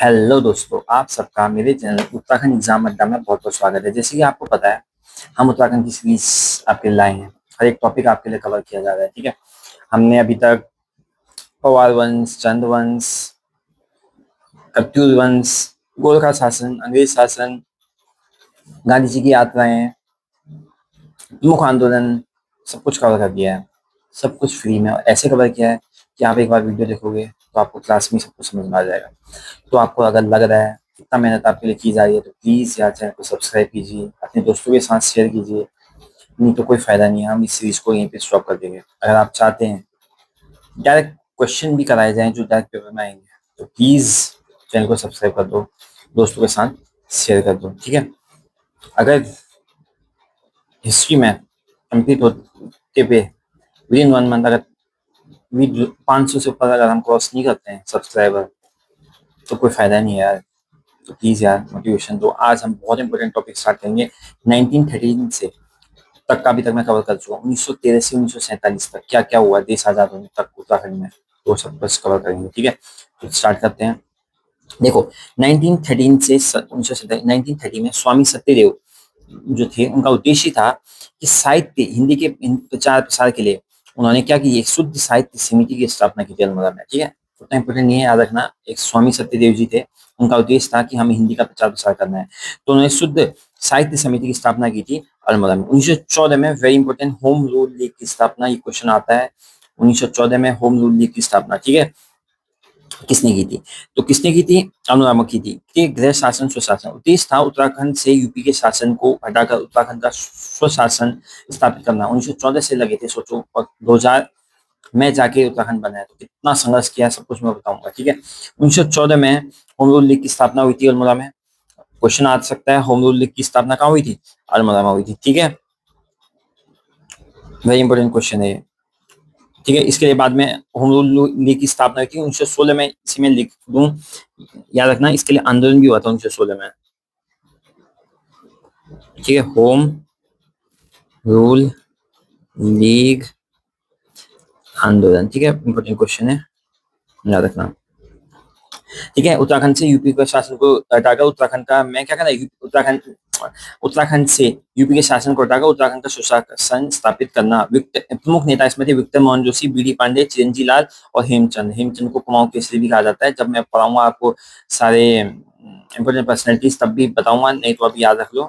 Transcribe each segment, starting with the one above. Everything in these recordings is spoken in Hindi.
हेलो दोस्तों, आप सबका मेरे चैनल उत्तराखंड एग्जाम अड्डा में बहुत बहुत स्वागत है। जैसे कि आपको पता है, हम उत्तराखंड की सीरीज आपके लिए लाए हैं। हर एक टॉपिक आपके लिए कवर किया जा रहा है। ठीक है, हमने अभी तक पवार वंश, चंद वंश, कत्यूर वंश, गोरखा शासन, अंग्रेज शासन, गांधी जी की यात्राएं, प्रमुख आंदोलन, सब कुछ कवर कर दिया है। सब कुछ फ्री में और ऐसे कवर किया है कि आप एक बार वीडियो देखोगे तो आपको क्लास में सब कुछ समझ में आ जाएगा। तो आपको अगर लग रहा है इतना मेहनत आपके लिए की जा रही है तो प्लीज़ यार चैनल को सब्सक्राइब कीजिए, अपने दोस्तों के साथ शेयर कीजिए। नहीं तो कोई फ़ायदा नहीं है, हम इस सीरीज़ को यहीं पे स्टॉप कर देंगे। अगर आप चाहते हैं डायरेक्ट क्वेश्चन भी कराए जाएँ जो डायरेक्ट पेपर में आएंगे तो प्लीज़ चैनल को सब्सक्राइब कर दो, दोस्तों के साथ शेयर कर दो। ठीक है, अगर हिस्ट्री में कंप्लीट होते पे विद इन 1 मंथ अगर 500 से ऊपर अगर हम क्रॉस नहीं करते हैं सब्सक्राइबर तो कोई फ़ायदा नहीं है यार। तो प्लीज़ यार मोटिवेशन दो। आज हम बहुत इंपॉर्टेंट टॉपिक स्टार्ट करेंगे 1913 से तक का। अभी तक मैं कवर कर चुका हूँ 1913 से 1947 तक क्या क्या हुआ देश आज़ाद होने तक उत्तराखंड में, तो सब कुछ कवर करेंगे। ठीक है, तो स्टार्ट करते हैं। देखो 1913 से 1930 में स्वामी सत्यदेव जो थे उनका उद्देश्य था कि साहित्य हिंदी के प्रचार प्रसार के लिए उन्होंने क्या की, एक शुद्ध साहित्य समिति की स्थापना की थी अल्मोड़ा में। ठीक है, उतना इंपॉर्टेंट नहीं है, याद रखना। एक स्वामी सत्यदेव जी थे, उनका उद्देश्य था कि हमें हिंदी का प्रचार प्रसार करना है, तो उन्होंने शुद्ध साहित्य समिति की स्थापना की थी अल्मोड़ा में। 1914 में very important home rule league की स्थापना, ये क्वेश्चन आता है 1914 में होम रूल लीग की स्थापना। ठीक है, किसने की थी? तो किसने की थी? अनुनामक की थी। कि गृह शासन स्वशासन उद्देश्य था उत्तराखंड से यूपी के शासन को हटाकर उत्तराखंड का स्वशासन स्थापित करना। 1914 से लगे थे, सोचो, और 2000 में जाके उत्तराखंड बना है। तो कितना संघर्ष किया सब कुछ मैं बताऊंगा। ठीक है, 1914 में होम रूल लीग की स्थापना हुई थी अल्मोड़ा में। क्वेश्चन आ सकता है होम रूल लीग की स्थापना कहाँ हुई थी? अल्मोड़ा में हुई थी। ठीक है, वेरी इंपॉर्टेंट क्वेश्चन है ये। ठीक है, इसके बाद में होम रूल लीग की स्थापना हुई थी 1916 में। इसी में लिख दूं, याद रखना, इसके लिए आंदोलन भी हुआ था 1916 में। ठीक है, होम रूल लीग आंदोलन। ठीक है, इंपॉर्टेंट क्वेश्चन है, याद रखना। ठीक है, उत्तराखंड से यूपी के शासन को हटाकर उत्तराखंड का, मैं क्या कहना है, उत्तराखंड से यूपी के शासन को हटाकर उत्तराखंड का सुशासन स्थापित करना। प्रमुख नेता इसमें थे विक्टर मोहन जोशी, बीडी पांडे, चिरंजी लाल और हेमचंद। हेमचंद को कुमाऊं केसरी भी कहा जाता है। जब मैं पढ़ाऊंगा आपको सारे इंपॉर्टेंट पर्सनैलिटीज तब भी बताऊंगा, नहीं तो अभी याद रख लो,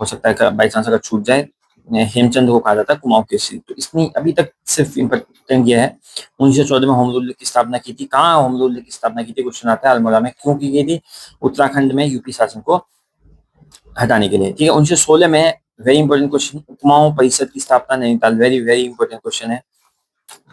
हो सकता है बाई चांस अगर छूट जाए। हेमचंद को कहा जाता है कुमाऊं केसरी। तो इसने अभी तक सिर्फ इम्पोर्टेंट यह है 1914 में होम रूल लीग की स्थापना की थी। कहाँ होम रूल लीग की स्थापना की थी? क्वेश्चन आता है अल्मोड़ा में। क्यों की गई थी? उत्तराखंड में यूपी शासन को हटाने के लिए। ठीक है, 1916 में वेरी इंपॉर्टेंट क्वेश्चन, कुमाऊं परिषद की स्थापना Nainital. Very very important question है,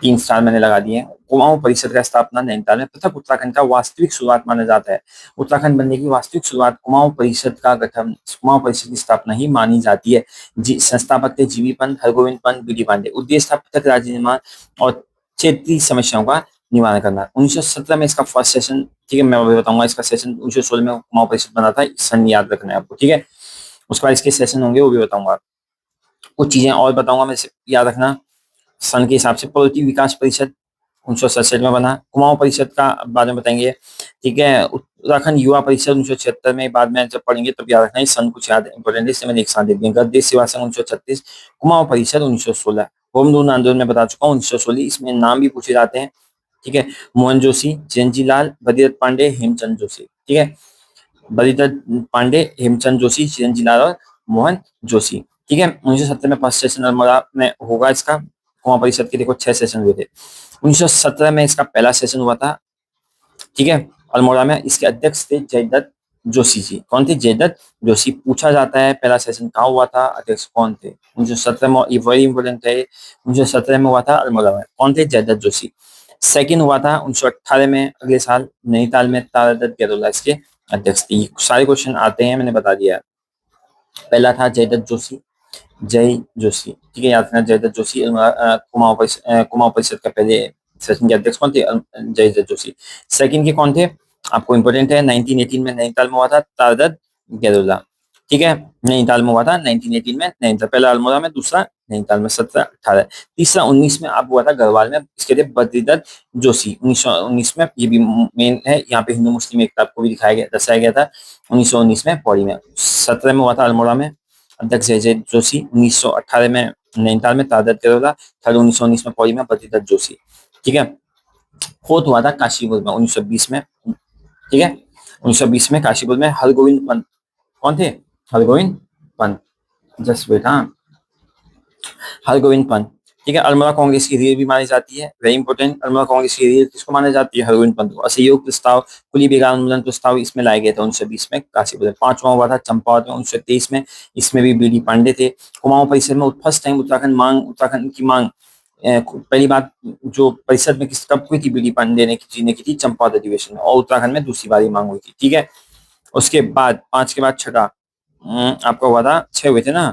3 स्टार मैंने लगा दिए हैं। कुमाऊं परिषद का स्थापना नैनीताल में। पृथक उत्तराखंड का वास्तविक शुरुआत माना जाता है। उत्तराखंड बनने की वास्तविक शुरुआत कुमाऊं परिषद का गठन, कुमाऊं परिषद की स्थापना ही मानी जाती है। संस्थापक थे जीवी पंत, हरगोविंद पंत, बीडी पांडे। उद्देश्य था पृथक राज्य निर्माण और क्षेत्रीय समस्याओं का निवारण करना। 1917 में इसका फर्स्ट सेशन, ठीक है, मैं अभी बताऊंगा इसका सेशन। 1916 में कुमाऊं परिषद बना था, सन याद रखना है आपको। ठीक है, उसके बाद इसके सेशन होंगे वो भी बताऊंगा। कुछ चीजें और बताऊंगा मैं, याद रखना। सन के हिसाब से प्रवृत्ति विकास परिषद 1967 में बना। कुमाऊं परिषद का बाद में बताएंगे। ठीक है, उत्तराखंड युवा परिषद 1976 में, बाद में जब पढ़ेंगे तब याद रखना। सन कुछ याद इंपॉर्टेंट है, मैंने एक साथ दे दिया। देश सेवा संघ 1936, कुमाऊं परिषद 1916। होम रूल आंदोलन में बता चुका हूँ 1916। इसमें नाम भी पूछे जाते हैं। ठीक है, मोहन जोशी, चिरंजी लाल, भगीरथ पांडे, हेमचंद जोशी। ठीक है, बलिदत्त पांडे, हेमचंद जोशी, चिरंजी लाल और मोहन जोशी। ठीक है, 1970 में फर्स्ट सेशन अल्मोड़ा में होगा इसका। कुमाऊं परिषद के देखो 6 सेशन हुए थे। 1917 में इसका पहला सेशन हुआ था। ठीक है, अल्मोड़ा में। इसके अध्यक्ष थे जयदत्त जोशी जी। कौन थे? जयदत्त जोशी। पूछा जाता है पहला सेशन कहाँ हुआ था, अध्यक्ष कौन थे? 1917 में, ये वेरी इंपॉर्टेंट है। 1917 में हुआ था अल्मोड़ा में। कौन थे? जयदत्त जोशी। सेकंड हुआ था 1918 में, अगले साल, नैनीताल में। तारादत्त गैरोला इसके अध्यक्ष थे। सारे क्वेश्चन आते हैं, मैंने बता दिया। पहला था जयदत्त जोशी, जय जोशी। ठीक है, याद रखना जयदत्त जोशी। कुमाऊं परिषद का पहले सेशन के अध्यक्ष कौन थे? जयदत्त जोशी। सेकंड के कौन थे? आपको इंपॉर्टेंट है, 1918 में नैनीताल में हुआ था, तारादत्त गैरोला। ठीक है, नैनीताल में हुआ था 1918 में नैनीताल। पहला अल्मोड़ा में, दूसरा नैनीताल में 17-18। तीसरा 19 में आप हुआ था गढ़वाल में, इसके लिए बद्रीदत्त जोशी 1919 में, ये भी मेन है, यहाँ पे हिंदू मुस्लिम एकता को भी दिखाया गया, दर्शाया गया था 1919 में पौड़ी में। 17 में हुआ था अल्मोड़ा में अध्यक्ष जय जोशी। 1918 में नैनीताल में तादत गरोला। थर्ड 1919 में पौड़ी में बद्रीदत्त जोशी। ठीक है। फोर्थ हुआ था काशीपुर में 1920 में। ठीक है, 1920 में काशीपुर में हरगोविंद पंत। कौन थे? हरगोविंद पंत। जस्ट वेट, हाँ, हरगोविंद पंत। ठीक है। अल्मोड़ा कांग्रेस की रीढ़ भी मानी जाती है, वेरी इंपॉर्टेंट। अल्मोड़ा कांग्रेस की रीढ़ किसको मानी जाती है? हरगोविंद पंत को। असहयोग प्रस्ताव, कुली बेगार उन्मूलन प्रस्ताव इसमें लाए गए थे 1920 में काशीपुर में। पांचवा हुआ था चंपावत में 1923 में, इसमें भी बीडी पांडे थे। कुमाऊं परिषद में फर्स्ट टाइम उत्तराखंड की मांग पहली बात जो परिषद में किस कब हुई थी, बीडी पांडे ने जी ने की थी चंपावत अधिवेशन में, और उत्तराखंड में दूसरी बार ये मांग हुई थी। ठीक है। उसके बाद 5 के बाद छठा आपका हुआ था, 6 हुए थे ना।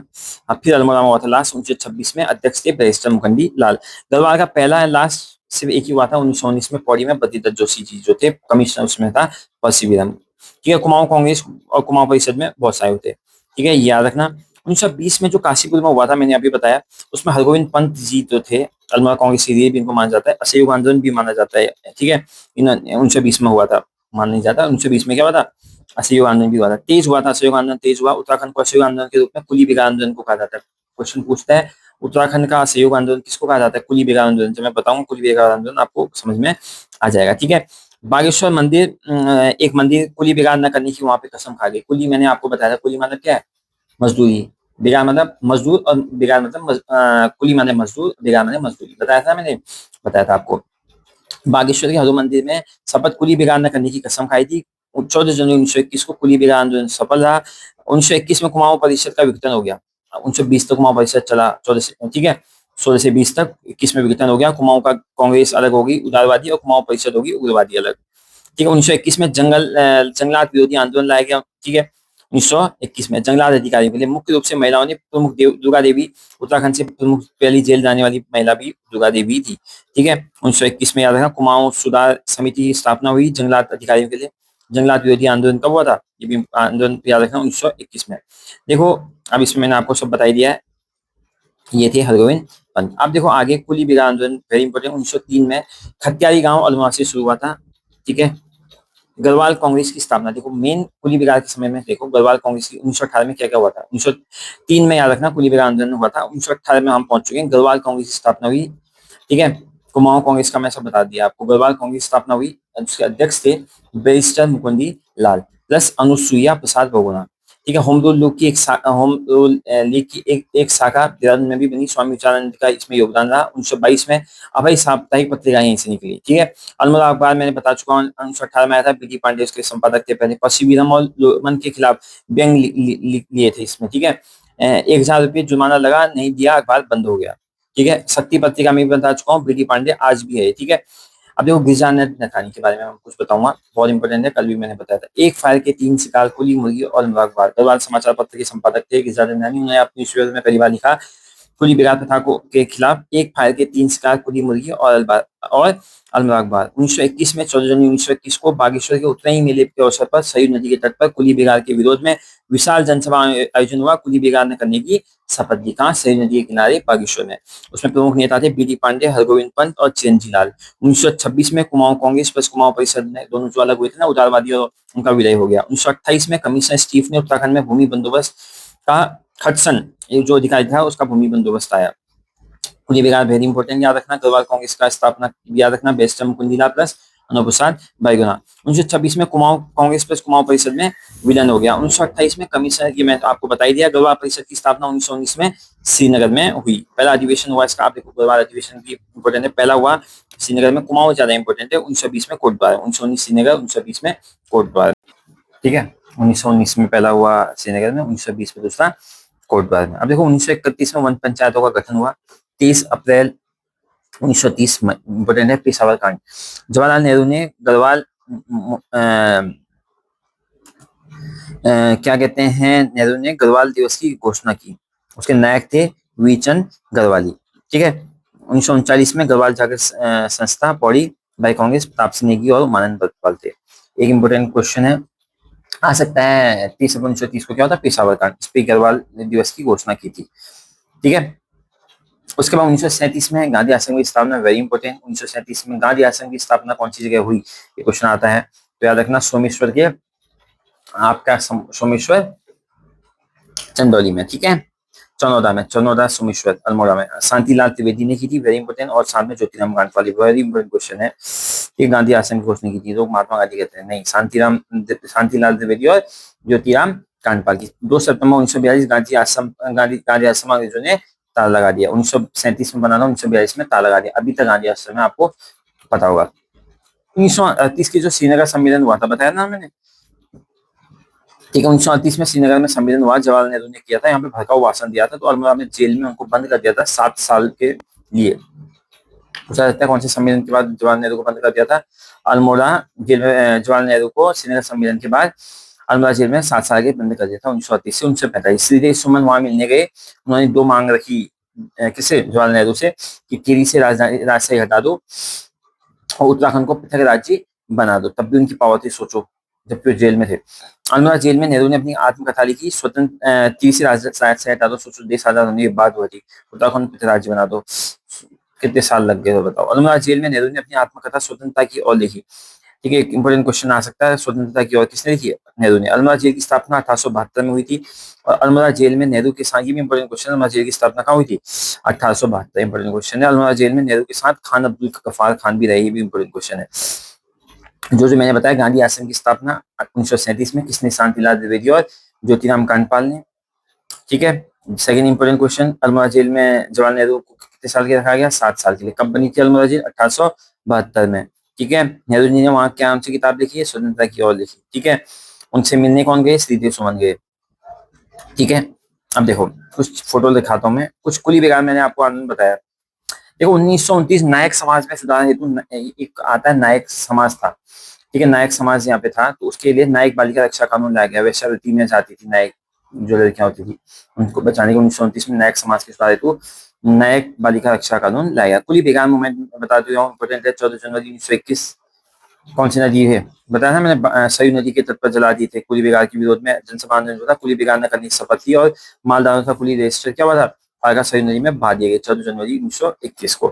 अब फिर अल्मोड़ा में हुआ था लास्ट 1926 में, अध्यक्ष थे बैरिस्टर मुखंडी लाल। गढ़वाल का पहला लास्ट सिर्फ एक ही हुआ था 1919 में पौड़ी में, बद्रीदत्त जोशी जी जो थे कमिश्नर, उसमें था परसिवीरम। ठीक है। कुमाऊं कांग्रेस और कुमाऊं परिषद में बहुत सारे होते। ठीक है, याद रखना। 1920 में जो काशीपुर में हुआ था, मैंने अभी बताया, उसमें हरगोविंद पंत जी जो थे अल्मोड़ा कांग्रेस के लिए भी इनको माना जाता है, असहयोग आंदोलन भी माना जाता है। ठीक है, इन 1920 में हुआ था, माना नहीं जाता। 1920 में क्या हुआ था? असहयोग आंदोलन भी हुआ था, तेज हुआ था, असहयोग आंदोलन तेज हुआ। उत्तराखंड को असहयोग आंदोलन के रूप में कुली बेगार आंदोलन को कहा जाता है। क्वेश्चन पूछता है उत्तराखंड का असहयोग आंदोलन किसको कहा जाता है? कुली बेगार आंदोलन। जब मैं बताऊंगा कुली बेगार आंदोलन आपको समझ में आ जाएगा। ठीक है। बागेश्वर मंदिर, एक मंदिर कुली बेगार न करने की वहां पे कसम खा गई। कुली मैंने आपको बताया था, कुली मतलब क्या है? मजदूरी। बेगार मतलब मजदूर, और बेगार मतलब कुली माने मजदूर, बेगार माने मजदूरी। बताया था मैंने, बताया था आपको। बागेश्वर के हर मंदिर में शपथ कुली बेगार न करने की कसम खाई थी। 14 जनवरी 1921 को कुली बेगार आंदोलन सफल रहा। 1921 में कुमाऊं परिषद का विघटन हो गया। 1920 तक कुमाऊं परिषद चला, 14 से, ठीक है, 16 से 20 तक। 21 में विघटन हो गया, कुमाऊं का कांग्रेस अलग होगी उदारवादी, और कुमाऊं परिषद होगी उग्रवादी अलग। ठीक है। 1921 में जंगलात विरोधी आंदोलन लाया गया। ठीक है। 1921 में जंगलात अधिकारियों के लिए मुख्य रूप से महिलाओं ने प्रमुख दुर्गा देवी, उत्तराखंड से प्रमुख पहली जेल जाने वाली महिला भी दुर्गा देवी थी। ठीक है। 1921 में याद रखना कुमाऊं सुधार समिति की स्थापना हुई जंगलात अधिकारियों के लिए। जंगलात विरोधी आंदोलन कब हुआ था? ये भी आंदोलन याद रखना 1921 में। देखो अब इसमें मैंने आपको सब बताई दिया है। ये थे हरगोविंद पंत। अब देखो आगे कुली बेगार आंदोलन, वेरी इंपॉर्टेंट। 1903 में खत्यारी गांव अल्मोड़ा से शुरू हुआ था। ठीक है। गढ़वाल कांग्रेस की स्थापना, देखो मेन कुली बेगार के समय में, देखो गढ़वाल कांग्रेस की 1918 में क्या क्या हुआ था। 1903 में याद रखना कुली बेगार आंदोलन हुआ था। 1918 में हम पहुंच चुके हैं, गढ़वाल कांग्रेस की स्थापना हुई। ठीक है। कुमाऊं कांग्रेस का मैं सब बता दिया आपको। गढ़वाल कांग्रेस की स्थापना हुई, उसके अध्यक्ष थे बैरिस्टर मुकुंदी लाल प्लस अनुसुईया प्रसाद बहुगुणा। ठीक है। होम रूल लीग की होम रूल लीग की एक शाखा देहरादून में भी बनी, स्वामी विचारानंद का इसमें योगदान रहा। 1922 में अभय साप्ताहिक पत्रिका यहीं से निकली। ठीक है। अल्मोड़ा अखबार मैंने बता चुका हूँ, 1918 में आया था। बीडी पांडे उसके संपादक थे पहले। परसिवीरम और लोमन के खिलाफ व्यंग लिए थे इसमें। ठीक है। 1,000 रुपये जुर्माना लगा, नहीं दिया अखबार बंद हो गया। ठीक है। शक्ति पत्रिका में भी बता चुका हूँ, बीडी पांडे आज भी है। ठीक है। अब देखो गिरजानंद नथानी के बारे में मैं कुछ बताऊंगा, बहुत इंपॉर्टेंट है, कल भी मैंने बताया था। एक फायर के 3 शिकार, कुली मुर्गी और अखबार। गढ़वाल समाचार पत्र के संपादक थे गिरजानंद नथानी। उन्होंने अपनी न्यूज़पेपर में पहली बार लिखा कुली बेगार प्रथा को के खिलाफ एक फायर के 3 शिकार, कुली मुर्गी और अल्मोड़ा अखबार। 1921 में 14 जनवरी 1921 को बागेश्वर के उत्तरायणी मेले के अवसर पर सरयू नदी के तट पर कुली बेगार के विरोध में विशाल जनसभा आयोजन हुआ। कुली बेगार ने करने की शपथ ली। कहाँ? सरयू नदी के किनारे बागेश्वर में। उसमें प्रमुख नेता थे बीडी पांडे, हरगोविंद पंत और चिरंजी लाल। 1926 में कुमाऊं कांग्रेस प्लस कुमाऊं परिषद में दोनों जो अलग हुए थे ना, उदारवादी, और उनका विलय हो गया। 1928 में कमिश्नर स्टीफ ने उत्तराखंड में भूमि बंदोबस्त का खटसन, ये जो अधिकारी था उसका भूमि बंदोबस्त आया। कुली बेगार वेरी इंपॉर्टेंट, याद रखना। गढ़वाल कांग्रेस का स्थापना याद रखना, बैरिस्टर मुकुंदीलाल प्लस अनूप प्रसाद बैगुना। 1926 में कुमाऊं कांग्रेस प्लस कुमाऊं परिषद में विलय हो गया। 1928 में कमिश्नर की, मैं तो आपको बता ही दिया। गढ़वाल परिषद की स्थापना 1919 में श्रीनगर में हुई। पहला अधिवेशन हुआ इसका, आप देखो गढ़वाल अधिवेशन की इंपॉर्टेंट है, पहला हुआ श्रीनगर में। कुमाऊं ज्यादा इंपॉर्टेंट है, 1920 में कोटद्वार, 1919 श्रीनगर, 1920 में कोटद्वार। ठीक है। 1919 में पहला हुआ श्रीनगर में, 1920 में दूसरा कोटद्वार में। अब देखो 1931 में वन पंचायतों का गठन हुआ। 30 अप्रैल 1930 में इंपॉर्टेंट है, पेशावर कांड। जवाहरलाल नेहरू ने गढ़वाल क्या कहते हैं, नेहरू ने गढ़वाल दिवस की घोषणा की। उसके नायक थे वीचंद गढ़वाली। ठीक है। 1939 में गढ़वाल जागृत संस्था पौड़ी बाई कांग्रेस, प्रताप सिंह नेगी और मानंद बरपाल थे। एक इंपॉर्टेंट क्वेश्चन है, आ सकता है, 30 अप्रैल 1930 को क्या होता है? पेशावर कांड। इस पे गढ़वाल दिवस की घोषणा की थी। ठीक है। उसके बाद 1937 में गांधी आश्रम की स्थापना, वेरी इंपॉर्टेंट। 1937 में गांधी आश्रम की स्थापना कौन सी जगह हुई, ये क्वेश्चन आता है, तो याद रखना सोमेश्वर के, आपका सोमेश्वर चंदौली में, ठीक है, चनौदा में, चनौदा सोमेश्वर अल्मोड़ा में। शांतिलाल त्रिवेदी ने की थी, वेरी इंपॉर्टेंट। और साथ में Jyotiram Gandhi, very important question है, ये गांधी आश्रम की घोषणा की थी, लोग महात्मा गांधी कहते हैं, नहीं, शांतिलाल त्रिवेदी और ज्योतिराम कांडपाल की। 2 सितंबर 1942 गांधी आश्रम अंग्रेजों ने ताला लगा दिया। 1937 में बनाना, 1942 में ताला लगा दिया। अभी तक गांधी आश्रम में आपको पता होगा। 1938 की जो श्रीनगर सम्मेलन हुआ था, बताया ना मैंने, ठीक है, 1938 में श्रीनगर में सम्मेलन हुआ, जवाहरलाल नेहरू ने किया था, यहाँ पे भड़काऊ भाषण दिया था, तो अल्मोड़ा में जेल में उनको बंद कर दिया था 7 साल के लिए। पूछा जाता है कौन से सम्मेलन के बाद जवाहरलाल नेहरू को बंद कर दिया था, अल्मोड़ा जेल में, जवाहरलाल नेहरू को श्रीनगर सम्मेलन के बाद अल्मोड़ा जेल में 7 साल के बंद कर दिया था, 1938 से 1945। श्रीदेवी सुमन वहां मिलने गए, उन्होंने 2 मांग रखी, किसे, जवाहरलाल नेहरू से, कि केरी से राजशाही हटा दो और उत्तराखंड को पृथक राज्य बना दो। तब भी उनकी पावर थी, सोचो, जबकि वो जेल में थे। अल्मोड़ा जेल में नेहरू ने अपनी आत्मकथा लिखी, स्वतंत्र तीसरी राजशाही से हटा दो, सोचो, देश आजाद होने के बाद हुआ थी, उत्तराखंड पृथक राज्य बना दो, कितने साल लग गए, तो बताओ। अल्मोड़ा जेल में नेहरू ने अपनी आत्मकथा स्वतंत्रता की ओर लिखी, ठीक है, एक इंपॉर्टेंट क्वेश्चन आ सकता है, स्वतंत्रता की ओर किसने लिखी है, नेहरू ने। अल्मोड़ा जेल की स्थापना 1872 में हुई थी, और अल्मोड़ा जेल में नेहरू के साथ, ये भी इंपॉर्टेंट क्वेश्चन है, अल्मोड़ा जेल की स्थापना कहाँ हुई थी, 1872, इंपॉर्टेंट क्वेश्चन है। अल्मोड़ा जेल में नेहरू के साथ खान अब्दुल गफ्फार खान भी रहे, ये भी इंपॉर्टेंट क्वेश्चन है। जो मैंने बताया, गांधी आश्रम की स्थापना 1937 में किसने, शांतिलाल द्विवेदी और ज्योतिराम कांडपाल ने, ठीक है। Second important question, Almora jail में जवाहरलाल नेहरू को कितने साल के रखा गया, 7 साल के लिए। कब बनी थी अल्मोड़ा जेल, 1872 में, ठीक है। नेहरू जी ने वहां क्या उनसे किताब लिखी है, स्वतंत्रता की ओर लिखी, ठीक है। उनसे मिलने कौन गए, श्रीदेव सुमन गए, ठीक है। अब देखो कुछ फोटो दिखाता हूँ मैं, कुछ कुली बेगार मैंने आपको आनंद बताया। देखो 1929 नायक समाज में सुधार हेतु एक आता है, नायक समाज था, ठीक है, नायक समाज यहाँ पे था, तो उसके लिए नायक बालिका रक्षा कानून लाया गया। वेश्यावृत्ति में जाती थी नायक जो लड़कियां होती थी, उनको बचाने के 1929 में नायक समाज के सुधार हेतु नायक बालिका रक्षा कानून लाया गया। कुली बेगार मूवमेंट बता दो, इंपोर्टेंट है, 14 जनवरी 1921, कौन सी नदी है, बताया ना मैंने, सरयू नदी के तट पर जला दिए थे, कुली बेगार के विरोध में जनसभा आंदोलन था, कुली बेगार ने करने की शपथ ली, और मालदारों का कुली रजिस्टर क्या हुआ था, फारका सरयू नदी में बहा दिए गए 14 जनवरी 1921 को।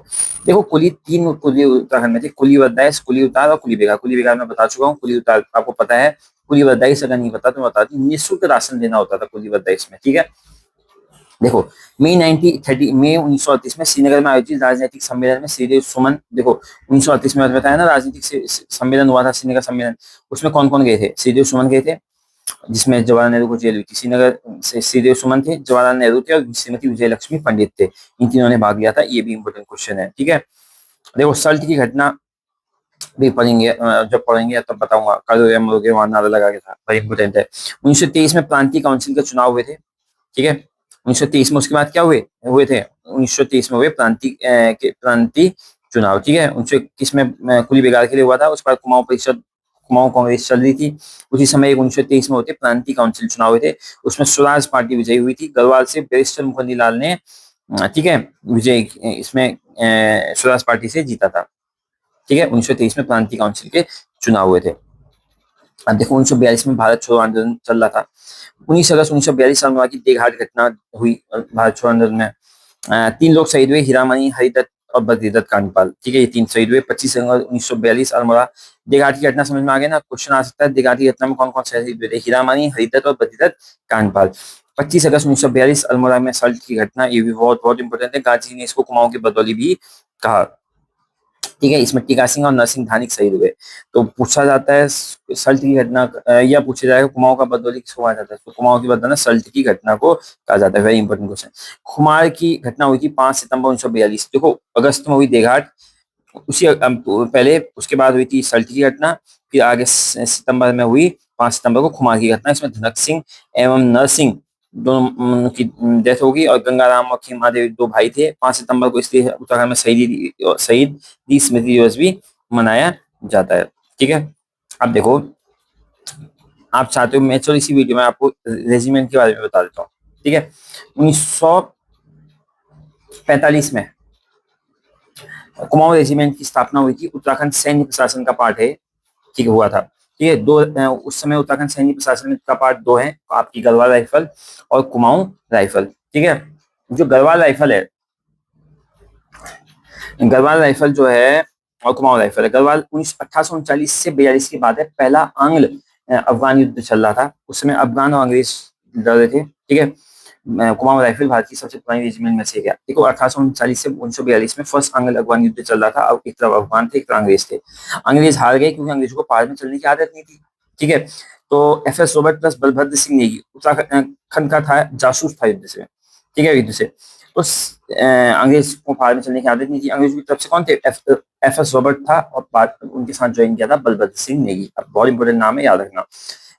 देखो कुली, 3 कुली उत्तराखंड में थे, कुली वरदायस, कुली उतार और कुली बेगार। कुली बेगार मैं बता चुका हूँ, कुली उतार आपको पता है, कुली वरदायस अगर नहीं पता तो मैं बता दूं, निःशुल्क राशन देना होता था कुली वरदायस में, ठीक है। देखो मई 1938 में श्रीनगर में आयोजित राजनीतिक सम्मेलन में श्रीदेव सुमन, देखो 1938 में बताया ना, राजनीतिक सम्मेलन हुआ था, श्रीनगर सम्मेलन, उसमें कौन कौन गए थे, श्रीदेव सुमन गए थे, जिसमें जवाहरलाल नेहरू को जेल हुई थी। श्रीनगर से श्रीदेव सुमन थे, जवाहरलाल नेहरू थे, और श्रीमती विजय लक्ष्मी पंडित थे, इन तीनों ने भाग लिया था, ये भी इंपोर्टेंट क्वेश्चन है, ठीक है। देखो सल्ट की घटना भी पढ़ेंगे, जब पढ़ेंगे तब बताऊंगा, कल या मरोगे वहां नारा लगा के था, बड़ी इंपोर्टेंट है। 1923 में प्रांतीय काउंसिल के चुनाव हुए थे, ठीक है, 1923 में। उसके बाद क्या हुए हुए थे, 1923 में हुए प्रांतीय चुनाव, ठीक है। 1921 में कुली बेगार के लिए हुआ था, उसके बाद कुमाऊं कांग्रेस चल रही थी, उसी समय 1923 में होते प्रांतीय काउंसिल चुनाव हुए थे, उसमें स्वराज पार्टी विजयी हुई थी, गढ़वाल से बैरिस्टर मुकुंदी लाल ने, ठीक है, विजय इसमें स्वराज पार्टी से जीता था, ठीक है। 1923 में प्रांतीय काउंसिल के चुनाव हुए थे। अब देखो 1942 में भारत छोड़ो आंदोलन चल रहा था, 19 अगस्त 1942 अल्मोड़ा की देघाट घटना हुई भारत छोड़ो आंदोलन में, 3 लोग शहीद हुए, हीरामणि, हरिदत्त और बद्रीदत्त कांडपाल, ठीक है, ये 3 शहीद हुए। 25 सितंबर 1942 अल्मोड़ा देघाट की घटना समझ में आ गया ना, क्वेश्चन आ सकता है, देघाट की घटना में कौन कौन शहीद हुए थे, हीरामणि, हरिदत्त और बद्रीदत्त कांडपाल। 25 अगस्त 1942 अल्मोड़ा में सल्ट की घटना, ये भी बहुत बहुत इंपॉर्टेंट है, गांधी जी ने इसको कुमाऊं की बदौली भी कहा, ठीक है। इसमें टीका सिंह और नरसिंह धानिक शहीद हुए। तो पूछा जाता है सल्ट की घटना, या पूछा जाएगा कुमाऊं का बदौली किसको कहा जाता है, तो कुमाऊं की बदौली सल्ट की घटना को कहा जाता है, वेरी इंपॉर्टेंट क्वेश्चन। खुमार की घटना हुई थी 5 सितंबर 1942, देखो अगस्त में हुई देघाट, उसी पहले उसके बाद हुई थी सल्ट की घटना, फिर आगे सितंबर में हुई 5 सितंबर को खुमार की घटना। इसमें धनक सिंह एवं नरसिंह दोनों की डेथ होगी, और गंगाराम और खीमादेवी 2 भाई थे। 5 सितंबर को इसलिए उत्तराखंड में शहीद दी स्मृति दिवस भी मनाया जाता है, ठीक है। अब देखो आप चाहते हो मैं, चलो इसी वीडियो में आपको रेजिमेंट के बारे में बता देता हूँ, ठीक है। 1945 में कुमाऊं रेजिमेंट की स्थापना हुई थी, उत्तराखंड सैन्य प्रशासन का पार्ट है, ठीक है, हुआ था, ठीक है। उस समय उत्तराखंड सैन्य प्रशासन का पार्ट 2 है, आपकी गढ़वाल राइफल और कुमाऊं राइफल, ठीक है। जो गढ़वाल राइफल है गढ़वाल राइफल जो है और कुमाऊं राइफल है। गढ़वाल 1839 से 42 के बाद है। पहला आंग्ल अफगान युद्ध चल रहा था, उस समय अफगान और अंग्रेज लड़ रहे थे, ठीक है। कुमाऊं राइफल भारत की सबसे पुरानी रेजिमेंट में से एक है। देखो 1839 से 1942 में फर्स्ट आंग्ल अफगान युद्ध चल रहा था। अब एक तरफ अफगान थे, एक तरफ अंग्रेज थे। अंग्रेज हार गए क्योंकि अंग्रेजों को पहाड़ में चलने की आदत नहीं थी, ठीक है। तो FS Robert plus Balbhadra Singh Negi Uttarakhand का था, जासूस था युद्ध से, ठीक है, युद्ध से। तो अंग्रेज को पहाड़ में चलने की आदत नहीं थी। अंग्रेजों की तरफ से कौन थे? FS रॉबर्ट था, और बाद उनके साथ ज्वाइन किया था बलभद्र सिंह नेगी। अब बहुत इंपॉर्टेंट नाम है, याद रखना।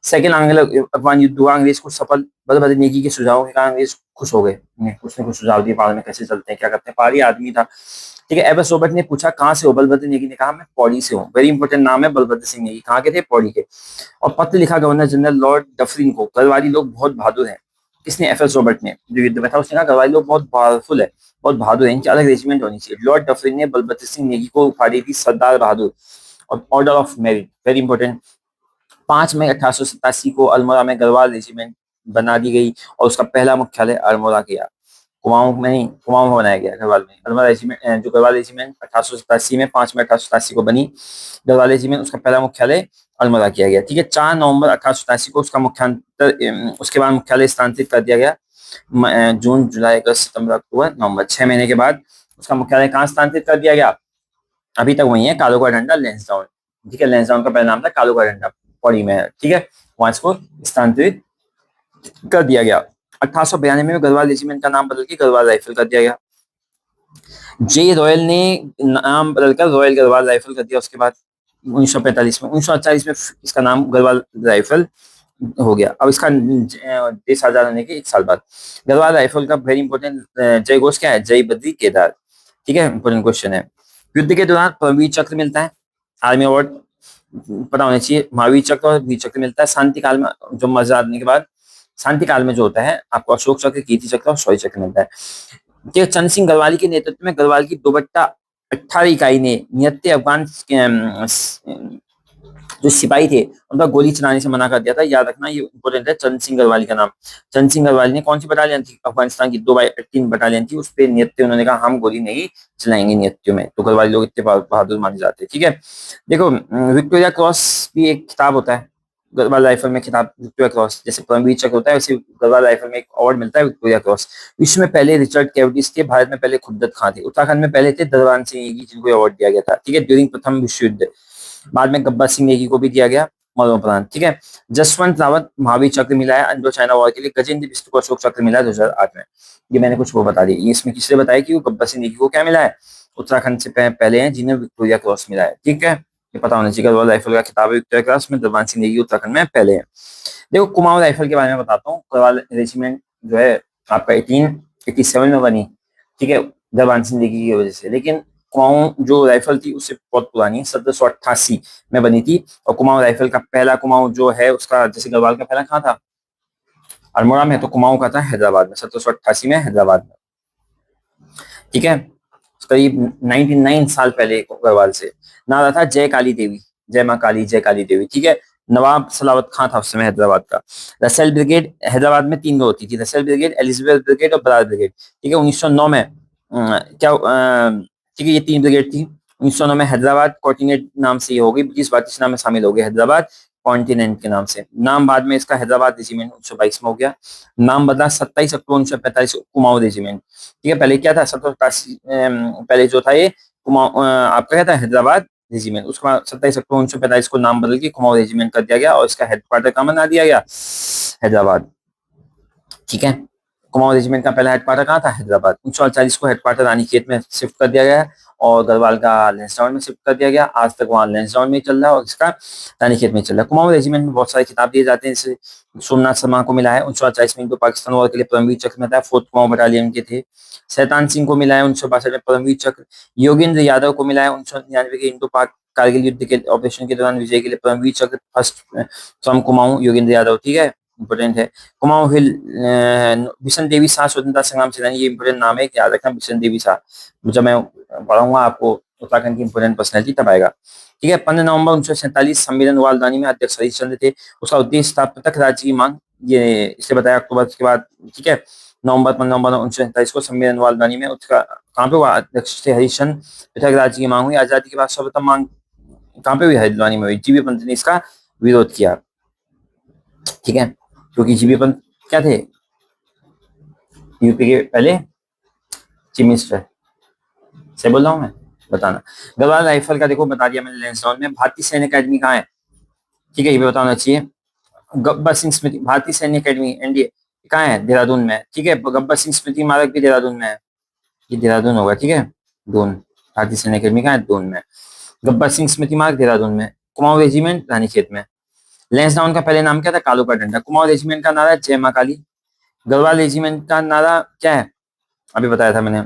सेकंड आंग्ल अफगान युद्ध हुआ, अंग्रेज को सफल। बलभद्र नेगी के सुझाव के कारण अंग्रेज खुश हो गए, उसने कुछ सुझाव दिए पहाड़ में कैसे चलते हैं, क्या करते हैं, पहाड़ी आदमी था, ठीक है। एवस रॉबर्ट ने पूछा कहाँ से हो? बलभद्र नेगी ने कहा मैं पौड़ी से हूँ। वेरी इंपॉर्टेंट नाम है बलभद्र सिंह नेगी, कहाँ के थे? पौड़ी के। और पत्र लिखा गवर्नर जनरल लॉर्ड डफरिन को, गढ़वाली लोग बहुत बहादुर हैं। किसने? FS रॉबर्ट ने, जो युद्ध में था, उसने कहा गढ़वाली लोग बहुत पावरफुल है, बहुत बहादुर है, इनकी अलग रेजिमेंट होनी चाहिए। लॉर्ड डफरिन ने बलभद्र सिंह नेगी को उपाधि दी सरदार बहादुर और order of merit, very important. 5 मई 1887 को अल्मोड़ा में गढ़वाल रेजिमेंट बना दी गई और उसका पहला मुख्यालय अल्मोड़ा किया। कुमाऊं में नहीं, कुमाऊं में बनाया गया, गढ़वाल में। अल्मोड़ा रेजिमेंट, जो गढ़वाल रेजिमेंट 1887 में 5 मई 1887 को बनी गढ़वाल रेजिमेंट, उसका पहला मुख्यालय अल्मोड़ा किया गया, ठीक है। 4 नवंबर 1887 को उसका मुख्यांतर, उसके बाद मुख्यालय स्थानांतरित कर दिया गया। जून, जुलाई, अगस्त, सितंबर, अक्टूबर, नवंबर, 6 महीने के बाद उसका मुख्यालय कहाँ स्थानांतरित कर दिया गया? अभी तक वही है, कालो का डंडा, लेंसडाउन, ठीक है। लेंसडाउन का पहला नाम था, कालो का डंडा पौड़ी में है, ठीक है। वहां इसको स्थानांतरित कर दिया गया। 1892 में गढ़वाल रेजिमेंट का नाम बदल के गढ़वाल राइफल कर दिया गया। जे रॉयल ने नाम बदलकर रॉयल गढ़वाल राइफल कर दिया उसके बाद 1945 में। 1948 में इसका नाम गढ़वाल राइफल हो गया। अब इसका देश आजाद होने के 1 साल बाद गढ़वाल राइफल का वेरी इंपॉर्टेंट जय घोष क्या है? जय बद्री केदार, ठीक है, इंपॉर्टेंट क्वेश्चन है। युद्ध के दौरान परमवीर चक्र मिलता है, आर्मी अवार्ड पता होना चाहिए। महावीर चक्र और वीर चक्र मिलता है शांति काल में, जो मजा आने के बाद शांति काल में जो होता है आपको अशोक चक्र, कीर्ति चक्र और शौर्य चक्र मिलता है। चंद सिंह गढ़वाली के नेतृत्व में गढ़वाल की दोबट्टा 18 इकाई ने नियत्ते अफगान जो सिपाही थे उन पर गोली चलाने से मना कर दिया था। याद रखना, ये इंपॉर्टेंट है, चंद सिंह गढ़वाली का नाम। चंद सिंह गढ़वाली ने कौन सी बटालियन थी? अफगानिस्तान की 2/3 बटालियन थी, उस पर नियत्ते उन्होंने कहा हम गोली नहीं चलाएंगे नियत्तियों में। तो गढ़वाली लोग इतने बहादुर माने जाते हैं, ठीक है। देखो विक्टोरिया क्रॉस भी एक खिताब होता है गढ़वाल राइफल में, खिताब विक्टोरिया क्रॉस, जैसे परमवीर चक्र होता है वैसे गढ़वाल राइफल में एक अवार्ड मिलता है विक्टोरिया क्रॉस। विश्व में पहले रिचर्ड कैवडिस थे, भारत में पहले खुद्दत खां थे, उत्तराखंड में पहले थे दरबान सिंह नेगी जिनको अवार्ड दिया गया था, ठीक है, ड्यूरिंग प्रथम विश्व युद्ध। बाद में गब्बर सिंह नेगी को भी दिया गया मरणोपरांत, ठीक है। जसवंत रावत महावीर चक्र मिला है इंडो चाइना वॉर के लिए। गजेंद्र बिष्ट को अशोक चक्र मिला है 2008 में। ये मैंने कुछ वो बता दिया, इसमें किसने बताया कि वो गब्बर सिंह नेगी को क्या मिला है? उत्तराखंड से पहले हैं जिन्हें विक्टोरिया क्रॉस मिला है, ठीक है। ये पता होना चाहिए। गढ़वाल राइफल का खिताब है विक्टोरिया क्रॉस में, दरबान सिंह नेगी उत्तराखंड में पहले है। देखो कुमाऊं राइफल के बारे में बताता हूँ। गढ़वाल रेजिमेंट जो है आपका 1887 में बनी, ठीक है, दरबान सिंह नेगी की वजह से। लेकिन कुमाऊं जो राइफल थी उससे बहुत पुरानी है, 1788 में बनी थी। और कुमाऊं राइफल का पहला कुमाऊं जो है उसका, जैसे गढ़वाल का पहला कहाँ था? अल्मोड़ा में, तो कुमाऊं का था हैदराबाद में, 1788 में हैदराबाद में, ठीक है। करीब 99 साल पहले गढ़वाल से। नारा था जय काली देवी, जय माँ काली, जय काली देवी, ठीक है। नवाब सलावत खां था उस समय हैदराबाद का। रसेल ब्रिगेड हैदराबाद में 3 होती थी, रसेल ब्रिगेड, एलिजाबेथ ब्रिगेड और बरार ब्रिगेड, ठीक है। 1909 में ठीक है, ये 3 ब्रिगेड थी। 1909 में हैदराबाद कॉन्टिनेंट नाम से ये हो गई, ब्रिटिश भारतीय नाम में शामिल हो गई हैदराबाद कॉन्टिनेंट के नाम से। नाम बाद में इसका हैदराबाद रेजिमेंट 1922 में हो गया। नाम बदला 27 अक्टूबर 1945 कुमाऊं रेजिमेंट, ठीक है। पहले क्या था? 1788 पहले जो था ये कुमाऊं आपका क्या था? हैदराबाद रेजिमेंट। उसके बाद 27 अक्टूबर 1945 को नाम बदल के कुमाऊं रेजिमेंट कर दिया गया और इसका हेडक्वार्टर कहाँ बना दिया गया? हैदराबाद, ठीक है। कुमाऊं रेजिमेंट का पहला हेडक्वार्टर कहाँ था? हैदराबाद। 1948 को हेडक्वार्टर रानीखेत में शिफ्ट कर दिया गया और गढ़वाल का लैंसडाउन में शिफ्ट कर दिया गया। आज तक वहाँ लैंसडाउन में चल रहा है और इसका रानीखेत में चल रहा है। कुमाऊं रेजिमेंट में बहुत सारे खिताब दिए जाते हैं, जैसे सोमनाथ शर्मा को मिला है 1948 में, इंडो पाकिस्तान वॉर के लिए परमवीर चक्र में था, 4th कुमाऊं बटालियन के थे। शैतान सिंह को मिला है 1962 में परमवीर चक्र। योगेंद्र यादव को मिला है 1999 के इंडो पाक कारगिल युद्ध के ऑपरेशन के दौरान विजय के लिए परमवीर चक्र, फर्स्ट फ्रॉम कुमाऊं, योगेंद्र यादव, ठीक है, इंपोर्टेंट है। कुमाऊं हिल बिशन देवी शाह स्वतंत्रता संग्राम सेनानी, ये इंपोर्टेंट नाम है, याद रखना, बिशन देवी शाह। जब मैं पढ़ाऊंगा आपको उत्तराखंड की इंपोर्टेंट पर्सनैलिटी तब आएगा, ठीक है। 15 नवंबर 1947 सम्मेलन वालदानी में अध्यक्ष हरीश चंद्र थे। उसका उद्देश्य था पृथक राज्य की मांग, ये इससे बताया अक्टूबर के बाद, ठीक है। नवंबर 1939 को सम्मेलन वालदानी में उसका कहाँ पे हुआ? अध्यक्ष थे हरिशन पृथक की मांग हुई। आजादी के बाद सर्वप्रथम मांग कहाँ पे हुई? हरिद्वार में हुई। जीबी पंत ने इसका विरोध किया, ठीक है, क्योंकि जीबी पंत क्या थे? यूपी के पहले चीफ मिनिस्टर। सही बोल रहा हूँ मैं? बताना। गढ़वाल राइफल का देखो बता दिया मैंने लैंसडाउन में। भारतीय सैन्य अकादमी कहाँ है? ठीक है, ये भी बताना चाहिए। गब्बर सिंह स्मृति भारतीय सैन्य अकादमी एनडीए कहाँ है? देहरादून में, ठीक है। गब्बर सिंह स्मृति मारक भी देहरादून में है, ये देहरादून होगा, ठीक है। दून, भारतीय सैन्य अकादमी कहाँ है? दून में। गब्बर सिंह स्मृति मार्ग देहरादून में। कुमाऊं रेजिमेंट रानीखेत में। लैंसडाउन का पहले नाम क्या था? कालू का डंडा। कुमाऊं रेजिमेंट का नारा जय मां काली। गढ़वाल रेजिमेंट का नारा क्या है? अभी बताया था मैंने,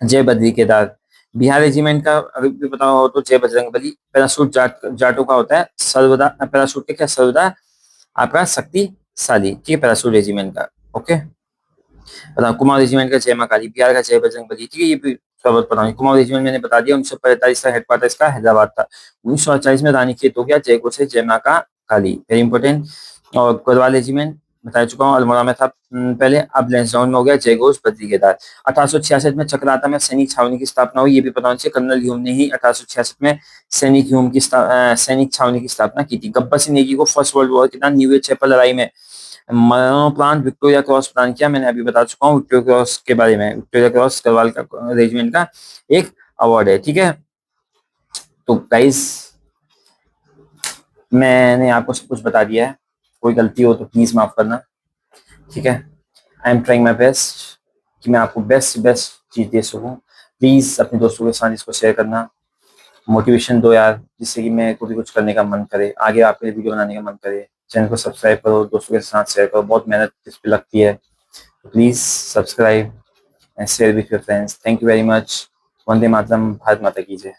जय बद्री केदार। बिहार रेजिमेंट का अभी भी पता हो तो जय बजरंगबली। पैरासूट जाटों का होता है सर्वदा, पैरासूट के क्या? सर्वदा आपका शक्तिशाली, ठीक है, पैरासूट रेजिमेंट का। ओके, बताओ। कुमाऊं रेजिमेंट का जय मां काली, बिहार का जय बजरंगबली, ठीक है, ये भी सब पता। कुमाऊं रेजिमेंट मैंने बता दिया। 1945 का हेडक्वार्टर इसका हैदराबाद था। 1948 में रानीखेत हो गया। जयपुर से जय मां का काली, वेरी इंपॉर्टेंट। और गढ़वाल रेजिमेंट बता चुका हूँ, अल्मोड़ा में था पहले, अब लैंसडाउन में हो गया जय घोष बद्री केदार। 1866 में चक्राता में सैनिक छावनी की स्थापना हुई, ये भी पता होना चाहिए। कर्नल ह्यूम ने ही 1866 में सैनिक छावनी की स्थापना की थी। गब्बर सिंह नेगी को फर्स्ट वर्ल्ड वॉर के दौरान न्यू चैपल लड़ाई में मरणोपरांत विक्टोरिया क्रॉस प्रदान किया। मैंने अभी बता चुका हूँ विक्टोरिया क्रॉस के बारे में। विक्टोरिया क्रॉस गढ़वाल का रेजिमेंट का एक अवार्ड है, ठीक है। तो गाइस, मैंने आपको सब कुछ बता दिया है, कोई गलती हो तो प्लीज माफ करना, ठीक है। I am trying my best कि मैं आपको बेस्ट से बेस्ट चीज दे सकूँ। प्लीज अपने दोस्तों के साथ इसको शेयर करना, मोटिवेशन दो यार, जिससे कि मैं को भी कुछ करने का मन करे, आगे आपके लिए वीडियो बनाने का मन करे। चैनल को सब्सक्राइब करो, दोस्तों के साथ शेयर करो, बहुत मेहनत इस पे लगती है। Please subscribe and share with your friends. Thank you very much. वंदे मातरम, भारत माता की जय।